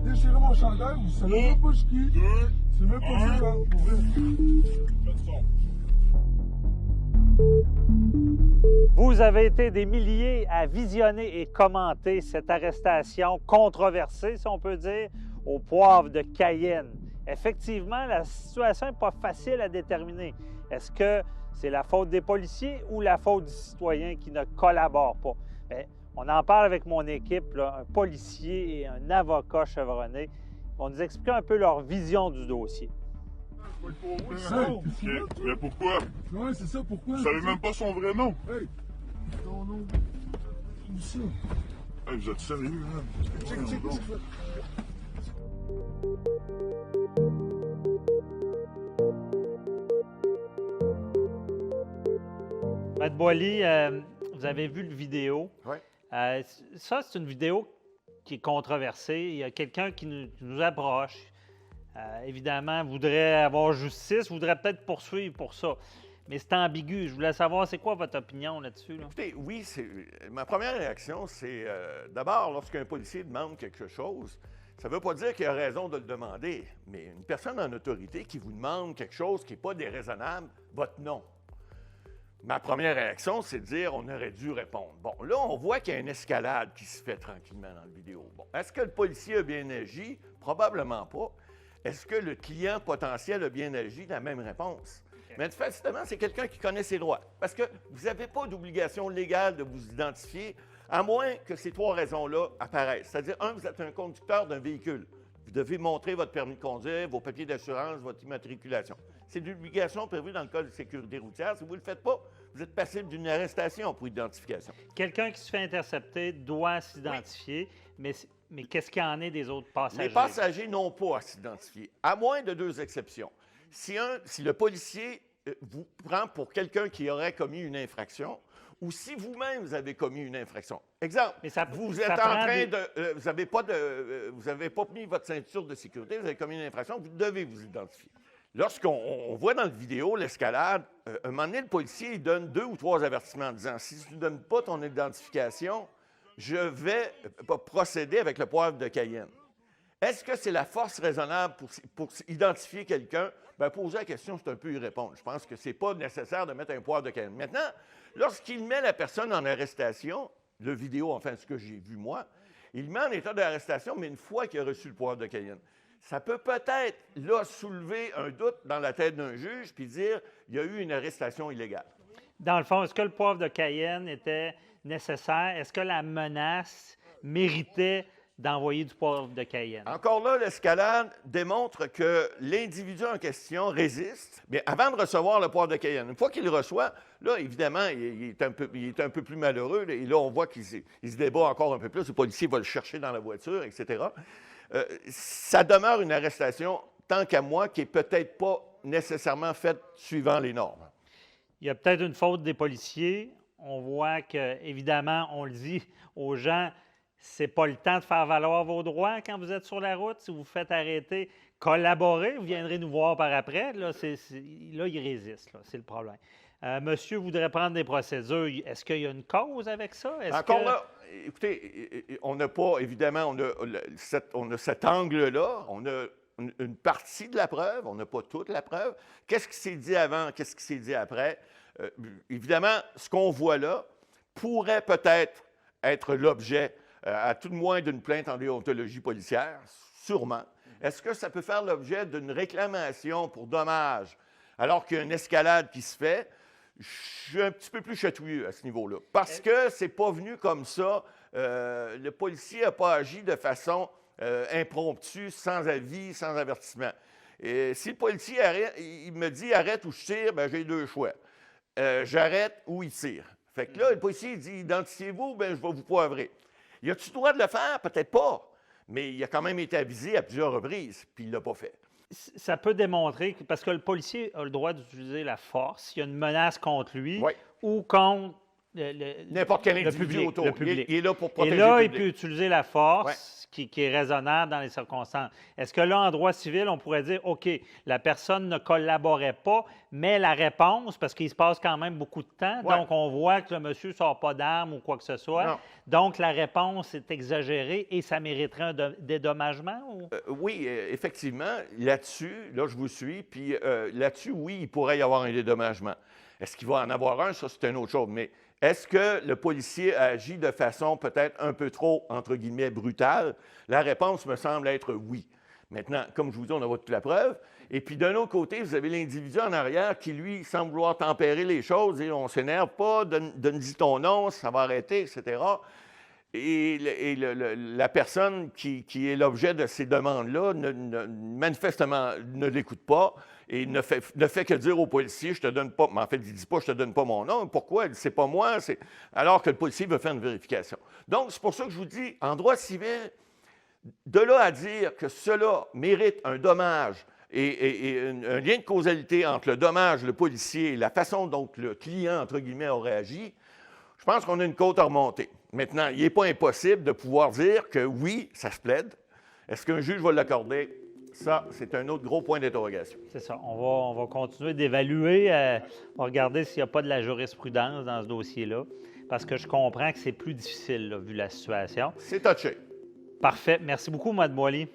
déchiré mon chandail, vous savez même pas je suis qui. C'est même pas ça, là, pour vrai. Vous avez été des milliers à visionner et commenter cette arrestation controversée, si on peut dire, au poivre de Cayenne. Effectivement, la situation n'est pas facile à déterminer. Est-ce que c'est la faute des policiers ou la faute du citoyen qui ne collabore pas? Bien, on en parle avec mon équipe, là, un policier et un avocat chevronné. Ils vont nous expliquer un peu leur vision du dossier. Mais pourquoi? Ouais, c'est ça, pourquoi? Vous savez même pas son vrai nom. Hey! Non, non. Où ça? Hey, vous êtes sérieux, man? Check, qu'est-ce qu'il fait? Maître Boily, vous avez vu le vidéo. Oui. Ça, c'est une vidéo qui est controversée. Il y a quelqu'un qui nous approche. Évidemment, voudrait avoir justice, voudrait peut-être poursuivre pour ça. Mais c'est ambigu. Je voulais savoir, c'est quoi votre opinion là-dessus? Là? Écoutez, oui, ma première réaction, c'est d'abord, lorsqu'un policier demande quelque chose, ça ne veut pas dire qu'il a raison de le demander, mais une personne en autorité qui vous demande quelque chose qui n'est pas déraisonnable, votre non. Ma première réaction, c'est de dire on aurait dû répondre. Bon, là, on voit qu'il y a une escalade qui se fait tranquillement dans la vidéo. Bon, est-ce que le policier a bien agi? Probablement pas. Est-ce que le client potentiel a bien agi? La même réponse. Manifestement, c'est quelqu'un qui connaît ses droits. Parce que vous n'avez pas d'obligation légale de vous identifier, à moins que ces trois raisons-là apparaissent. C'est-à-dire, un, vous êtes un conducteur d'un véhicule. Vous devez montrer votre permis de conduire, vos papiers d'assurance, votre immatriculation. C'est une obligation prévue dans le Code de sécurité routière. Si vous ne le faites pas, vous êtes passible d'une arrestation pour identification. Quelqu'un qui se fait intercepter doit s'identifier, mais qu'est-ce qu'il y en est des autres passagers? Les passagers n'ont pas à s'identifier, à moins de deux exceptions. Si le policier vous prend pour quelqu'un qui aurait commis une infraction, ou si vous-même vous avez commis une infraction. Exemple, vous êtes en train de... vous n'avez pas mis votre ceinture de sécurité, vous avez commis une infraction, vous devez vous identifier. Lorsqu'on voit dans la vidéo l'escalade, un moment donné, le policier il donne 2 ou 3 avertissements en disant « Si tu ne donnes pas ton identification, je vais procéder avec le poivre de Cayenne. » Est-ce que c'est la force raisonnable pour identifier quelqu'un? Bien, poser la question, c'est un peu y répondre. Je pense que ce n'est pas nécessaire de mettre un poivre de Cayenne. Maintenant, lorsqu'il met la personne en arrestation, le vidéo, enfin, ce que j'ai vu moi, il le met en état d'arrestation, mais une fois qu'il a reçu le poivre de Cayenne. Ça peut peut-être, là, soulever un doute dans la tête d'un juge puis dire il y a eu une arrestation illégale. Dans le fond, est-ce que le poivre de Cayenne était nécessaire? Est-ce que la menace méritait d'envoyer du poivre de Cayenne? Encore là, l'escalade démontre que l'individu en question résiste. Bien, avant de recevoir le poivre de Cayenne, une fois qu'il le reçoit, là, évidemment, il est un peu plus malheureux. Là, et là, on voit qu'il se débat encore un peu plus. Le policier va le chercher dans la voiture, etc. Ça demeure une arrestation, tant qu'à moi, qui n'est peut-être pas nécessairement faite suivant les normes. Il y a peut-être une faute des policiers. On voit que, évidemment, on le dit aux gens, c'est pas le temps de faire valoir vos droits quand vous êtes sur la route. Si vous vous faites arrêter, collaborez, vous viendrez nous voir par après. Là, il résiste, là, c'est le problème. Monsieur voudrait prendre des procédures. Est-ce qu'il y a une cause avec ça? Encore là, écoutez, on n'a pas, évidemment, on a cet angle-là, on a une partie de la preuve, on n'a pas toute la preuve. Qu'est-ce qui s'est dit avant, qu'est-ce qui s'est dit après? Évidemment, ce qu'on voit là pourrait peut-être être l'objet, à tout le moins, d'une plainte en déontologie policière, sûrement. Est-ce que ça peut faire l'objet d'une réclamation pour dommage alors qu'il y a une escalade qui se fait? Je suis un petit peu plus chatouilleux à ce niveau-là. Parce que c'est pas venu comme ça. Le policier n'a pas agi de façon impromptue, sans avis, sans avertissement. Et si le policier il me dit « arrête ou je tire », bien, j'ai 2 choix. J'arrête ou il tire. Fait que là, le policier il dit « identifiez-vous, bien, je vais vous poivrer ». Y a-tu le droit de le faire? Peut-être pas. Mais il a quand même été avisé à plusieurs reprises, puis il ne l'a pas fait. Ça peut démontrer, parce que le policier a le droit d'utiliser la force, il y a une menace contre lui ou contre n'importe quel individu public, autour. le public. Il est là pour protéger le public. Et là, il peut utiliser la force qui est raisonnable dans les circonstances. Est-ce que là, en droit civil, on pourrait dire, OK, la personne ne collaborait pas, mais la réponse, parce qu'il se passe quand même beaucoup de temps, donc on voit que le monsieur ne sort pas d'armes ou quoi que ce soit, donc la réponse est exagérée et ça mériterait un dédommagement? Ou? Oui, effectivement, là-dessus, là, je vous suis, puis là-dessus, oui, il pourrait y avoir un dédommagement. Est-ce qu'il va en avoir un? Ça, c'est une autre chose. Mais est-ce que le policier a agi de façon peut-être un peu trop, entre guillemets, brutale? La réponse me semble être oui. Maintenant, comme je vous dis, on a toute la preuve. Et puis, d'un autre côté, vous avez l'individu en arrière qui, lui, semble vouloir tempérer les choses et on ne s'énerve pas, donne-y ton nom, ça va arrêter, etc. Et la personne qui est l'objet de ces demandes-là, manifestement, ne l'écoute pas et ne fait que dire au policier, je te donne pas, mais en fait, il ne dit pas, je te donne pas mon nom. Pourquoi? Il dit, c'est pas moi, alors que le policier veut faire une vérification. Donc, c'est pour ça que je vous dis, en droit civil, de là à dire que cela mérite un dommage et un lien de causalité entre le dommage, le policier et la façon dont le client, entre guillemets, aurait agi, je pense qu'on a une côte à remonter. Maintenant, il n'est pas impossible de pouvoir dire que oui, ça se plaide. Est-ce qu'un juge va l'accorder? Ça, c'est un autre gros point d'interrogation. C'est ça. On va continuer d'évaluer. On va regarder s'il n'y a pas de la jurisprudence dans ce dossier-là. Parce que je comprends que c'est plus difficile, là, vu la situation. C'est touché. Parfait. Merci beaucoup, Mme Boily.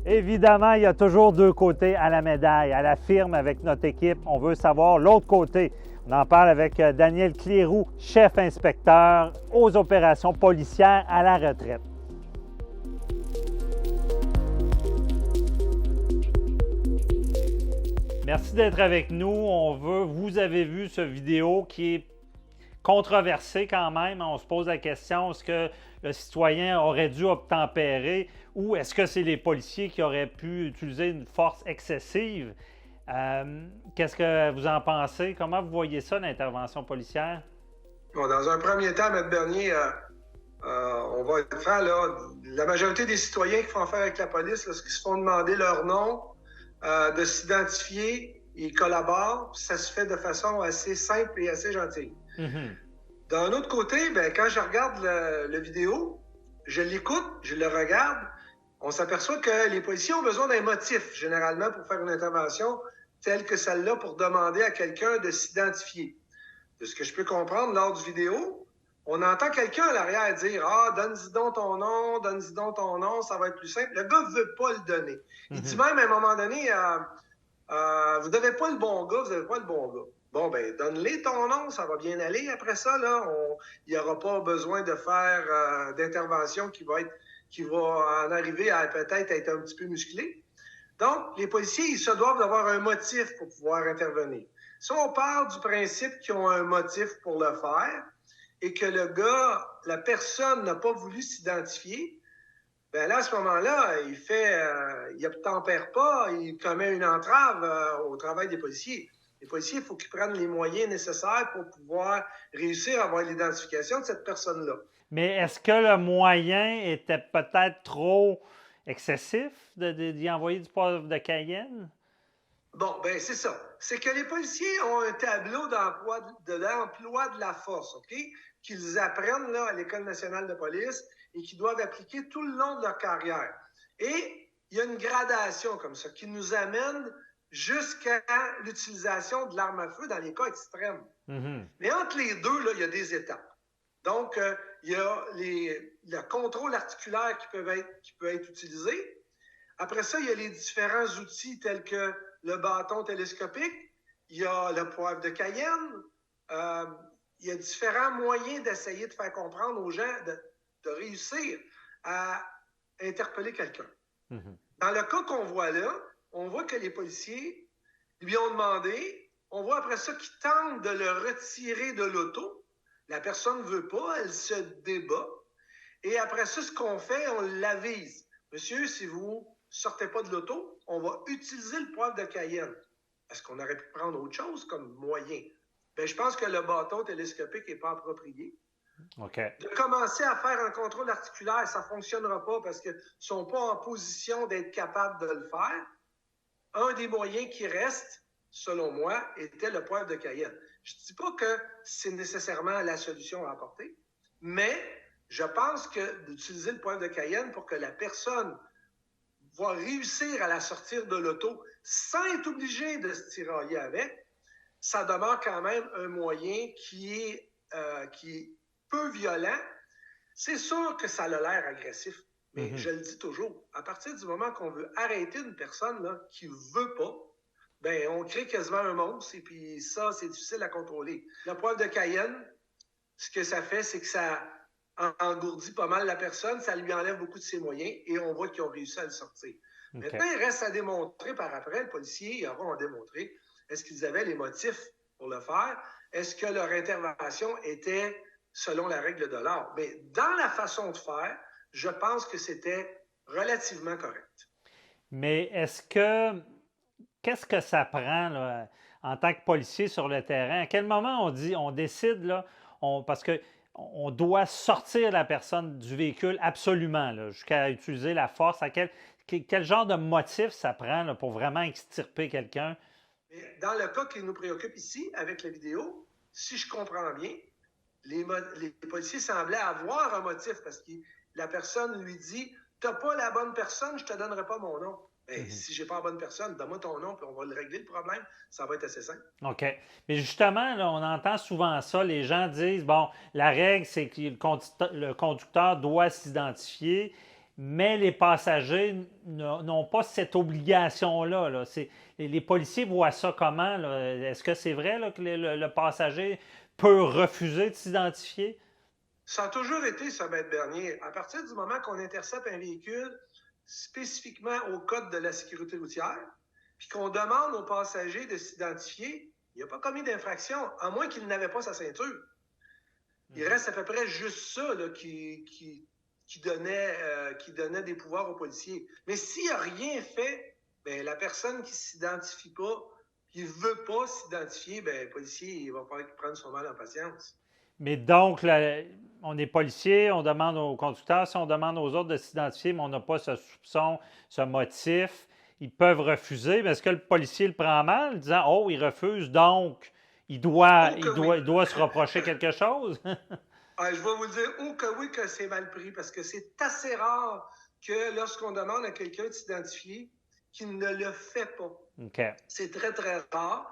Évidemment, il y a toujours deux côtés à la médaille. À la firme, avec notre équipe, on veut savoir l'autre côté. On en parle avec Daniel Clérou, chef inspecteur aux opérations policières à la retraite. Merci d'être avec nous. Vous avez vu ce vidéo qui est controversé quand même. On se pose la question, est-ce que le citoyen aurait dû obtempérer ou est-ce que c'est les policiers qui auraient pu utiliser une force excessive? Qu'est-ce que vous en pensez? Comment vous voyez ça, l'intervention policière? Bon, dans un premier temps, M. Bernier, on va être franc, là, la majorité des citoyens qui font affaire avec la police, lorsqu'ils se font demander leur nom, de s'identifier, ils collaborent, ça se fait de façon assez simple et assez gentille. D'un autre côté, quand je regarde le vidéo, je l'écoute, je le regarde, on s'aperçoit que les policiers ont besoin d'un motif, généralement, pour faire une intervention telle que celle-là, pour demander à quelqu'un de s'identifier. De ce que je peux comprendre lors du vidéo, on entend quelqu'un à l'arrière dire « Ah, donne-y donc ton nom, donne-y donc ton nom, ça va être plus simple. » Le gars ne veut pas le donner. Il dit même à un moment donné vous n'avez pas le bon gars, vous n'avez pas le bon gars. Bon, donne-les ton nom, ça va bien aller. Après ça, là, il n'y aura pas besoin de faire d'intervention qui va en arriver à peut-être être un petit peu musclée. Donc, les policiers, ils se doivent d'avoir un motif pour pouvoir intervenir. Si on part du principe qu'ils ont un motif pour le faire et que la personne n'a pas voulu s'identifier, là, à ce moment-là, il n'obtempère pas, il commet une entrave au travail des policiers. Les policiers, il faut qu'ils prennent les moyens nécessaires pour pouvoir réussir à avoir l'identification de cette personne-là. Mais est-ce que le moyen était peut-être trop excessif d'y envoyer du poivre de Cayenne? Bon, c'est ça. C'est que les policiers ont un tableau d'emploi de la force, OK? Qu'ils apprennent là, à l'École nationale de police et qu'ils doivent appliquer tout le long de leur carrière. Et il y a une gradation comme ça qui nous amène jusqu'à l'utilisation de l'arme à feu dans les cas extrêmes. Mais entre les deux, là, il y a des étapes. Donc, il y a le contrôle articulaire qui peut être utilisé. Après ça, il y a les différents outils tels que le bâton télescopique, il y a le poivre de Cayenne, il y a différents moyens d'essayer de faire comprendre aux gens de réussir à interpeller quelqu'un. Dans le cas qu'on voit là, on voit que les policiers lui ont demandé, on voit après ça qu'ils tentent de le retirer de l'auto. La personne ne veut pas, elle se débat. Et après ça, ce qu'on fait, on l'avise. Monsieur, si vous sortez pas de l'auto, on va utiliser le poivre de Cayenne. Est-ce qu'on aurait pu prendre autre chose comme moyen? Je pense que le bâton télescopique n'est pas approprié. Okay. De commencer à faire un contrôle articulaire, ça ne fonctionnera pas parce qu'ils ne sont pas en position d'être capables de le faire. Un des moyens qui reste, selon moi, était le poivre de Cayenne. Je ne dis pas que c'est nécessairement la solution à apporter, mais je pense que d'utiliser le poivre de Cayenne pour que la personne va réussir à la sortir de l'auto sans être obligé de se tirailler avec, ça demeure quand même un moyen qui est peu violent, c'est sûr que ça a l'air agressif. Mais je le dis toujours, à partir du moment qu'on veut arrêter une personne là, qui ne veut pas, ben on crée quasiment un monstre et puis ça, c'est difficile à contrôler. La poivre de Cayenne, ce que ça fait, c'est que ça engourdit pas mal la personne, ça lui enlève beaucoup de ses moyens et on voit qu'ils ont réussi à le sortir. Okay. Maintenant, il reste à démontrer par après, le policier aura à démontrer, est-ce qu'ils avaient les motifs pour le faire? Est-ce que leur intervention était selon la règle de l'art? Mais dans la façon de faire, je pense que c'était relativement correct. Mais qu'est-ce que ça prend là, en tant que policier sur le terrain? À quel moment on décide, là, parce qu'on doit sortir la personne du véhicule absolument, jusqu'à utiliser la force? Quel genre de motif ça prend là, pour vraiment extirper quelqu'un? Dans le cas qui nous préoccupe ici, avec la vidéo, si je comprends bien, les policiers semblaient avoir un motif parce que la personne lui dit « Tu n'as pas la bonne personne, je ne te donnerai pas mon nom. » Si je n'ai pas la bonne personne, donne-moi ton nom, puis on va le régler le problème. Ça va être assez simple. OK. Mais justement, là, on entend souvent ça. Les gens disent, bon, la règle, c'est que le conducteur doit s'identifier, mais les passagers n'ont pas cette obligation-là. Là. Les policiers voient ça comment? Est-ce que c'est vrai là, que le passager peut refuser de s'identifier? Ça a toujours été ça, Maître Bernier. À partir du moment qu'on intercepte un véhicule spécifiquement au code de la sécurité routière, puis qu'on demande aux passagers de s'identifier, il n'a pas commis d'infraction, à moins qu'il n'avait pas sa ceinture. Il reste à peu près juste ça là, qui donnait des pouvoirs aux policiers. Mais s'il n'a rien fait, bien, la personne qui ne s'identifie pas, qui ne veut pas s'identifier, bien, le policier il va falloir qu'il prenne son mal en patience. Mais donc, là, on est policier, on demande aux conducteurs, si on demande aux autres de s'identifier, mais on n'a pas ce soupçon, ce motif, ils peuvent refuser. Mais est-ce que le policier le prend mal, disant « Oh, il refuse, donc il doit se reprocher quelque chose? » Je vais vous dire, oui, que c'est mal pris, parce que c'est assez rare que lorsqu'on demande à quelqu'un de s'identifier, qu'il ne le fait pas. Okay. C'est très, très rare.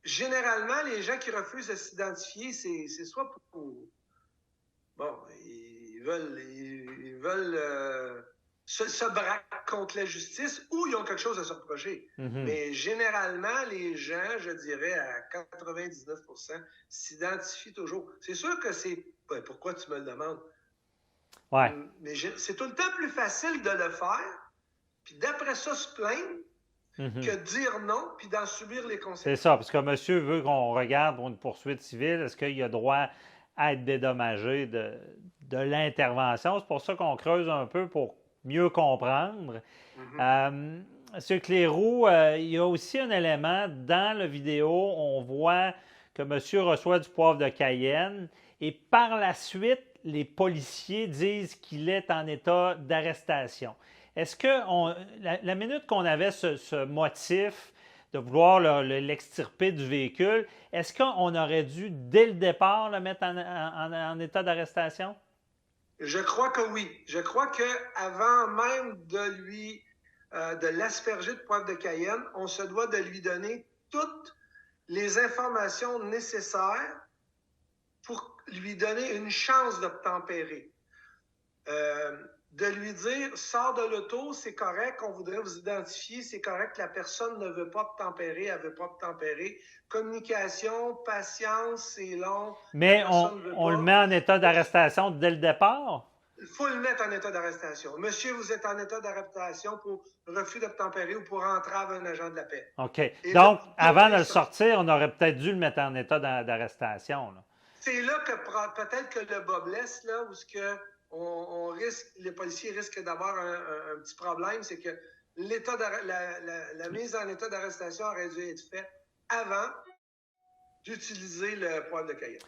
Généralement, les gens qui refusent de s'identifier, c'est soit pour... Bon, ils veulent se braquer contre la justice ou ils ont quelque chose à se reprocher. Mais généralement, les gens, je dirais à 99%, s'identifient toujours. C'est sûr que c'est... Ben, pourquoi tu me le demandes? Ouais. Mais c'est tout le temps plus facile de le faire, puis d'après ça, se plaindre, que dire non, puis d'en subir les conséquences. C'est ça, parce que monsieur veut qu'on regarde pour une poursuite civile, est-ce qu'il a droit à être dédommagé de l'intervention? C'est pour ça qu'on creuse un peu pour mieux comprendre. Monsieur Cléroux, il y a aussi un élément, dans la vidéo, on voit que monsieur reçoit du poivre de Cayenne et par la suite, les policiers disent qu'il est en état d'arrestation. Est-ce que la minute qu'on avait ce motif de vouloir l'extirper du véhicule, est-ce qu'on aurait dû, dès le départ, le mettre en état d'arrestation? Je crois que oui. Je crois qu'avant même de l'asperger de poivre de Cayenne, on se doit de lui donner toutes les informations nécessaires pour lui donner une chance d'obtempérer. De lui dire, sors de l'auto, c'est correct, on voudrait vous identifier, c'est correct, la personne ne veut pas obtempérer, elle ne veut pas obtempérer. Communication, patience, c'est long. Mais on le met en état d'arrestation dès le départ? Il faut le mettre en état d'arrestation. Monsieur, vous êtes en état d'arrestation pour refus d'obtempérer ou pour entrave à un agent de la paix. OK. Donc, avant de le sortir, on aurait peut-être dû le mettre en état d'arrestation. C'est là que peut-être que le bas blesse, là, où ce que les policiers risquent d'avoir un petit problème, c'est que la mise en état d'arrestation aurait dû être faite avant d'utiliser le poivre de Cayenne.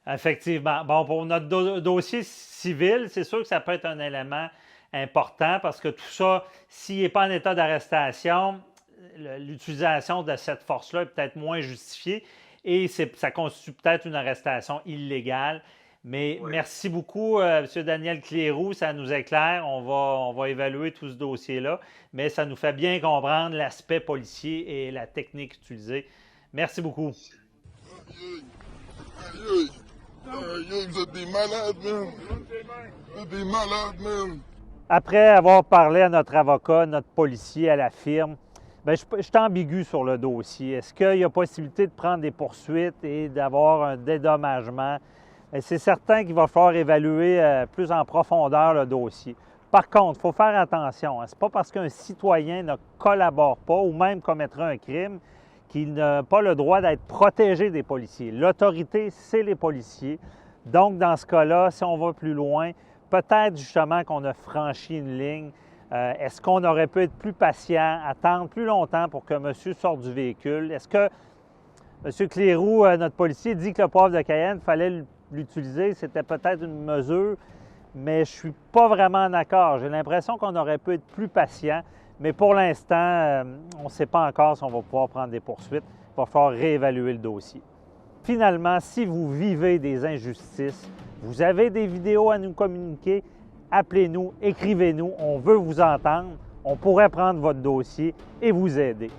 Effectivement. Bon, pour notre dossier civil, c'est sûr que ça peut être un élément important parce que tout ça, s'il n'est pas en état d'arrestation, l'utilisation de cette force-là est peut-être moins justifiée et ça constitue peut-être une arrestation illégale. Mais oui. Merci beaucoup, M. Daniel Cléroux, ça nous éclaire. On va évaluer tout ce dossier-là, mais ça nous fait bien comprendre l'aspect policier et la technique utilisée. Merci beaucoup. Aïe, aïe, aïe. aïe, vous êtes des malades, man. Vous êtes des malades, man. Après avoir parlé à notre avocat, notre policier, à la firme, bien, je suis ambigu sur le dossier. Est-ce qu'il y a possibilité de prendre des poursuites et d'avoir un dédommagement? C'est certain qu'il va falloir évaluer plus en profondeur le dossier. Par contre, il faut faire attention. Ce n'est pas parce qu'un citoyen ne collabore pas ou même commettra un crime qu'il n'a pas le droit d'être protégé des policiers. L'autorité, c'est les policiers. Donc, dans ce cas-là, si on va plus loin, peut-être justement qu'on a franchi une ligne. Est-ce qu'on aurait pu être plus patient, attendre plus longtemps pour que monsieur sorte du véhicule? Est-ce que M. Cléroux, notre policier, dit que le poivre de Cayenne, il fallait l'utiliser? C'était peut-être une mesure, mais je ne suis pas vraiment d'accord. J'ai l'impression qu'on aurait pu être plus patient, mais pour l'instant, on ne sait pas encore si on va pouvoir prendre des poursuites. Il va falloir réévaluer le dossier. Finalement, si vous vivez des injustices, vous avez des vidéos à nous communiquer, appelez-nous, écrivez-nous, on veut vous entendre. On pourrait prendre votre dossier et vous aider.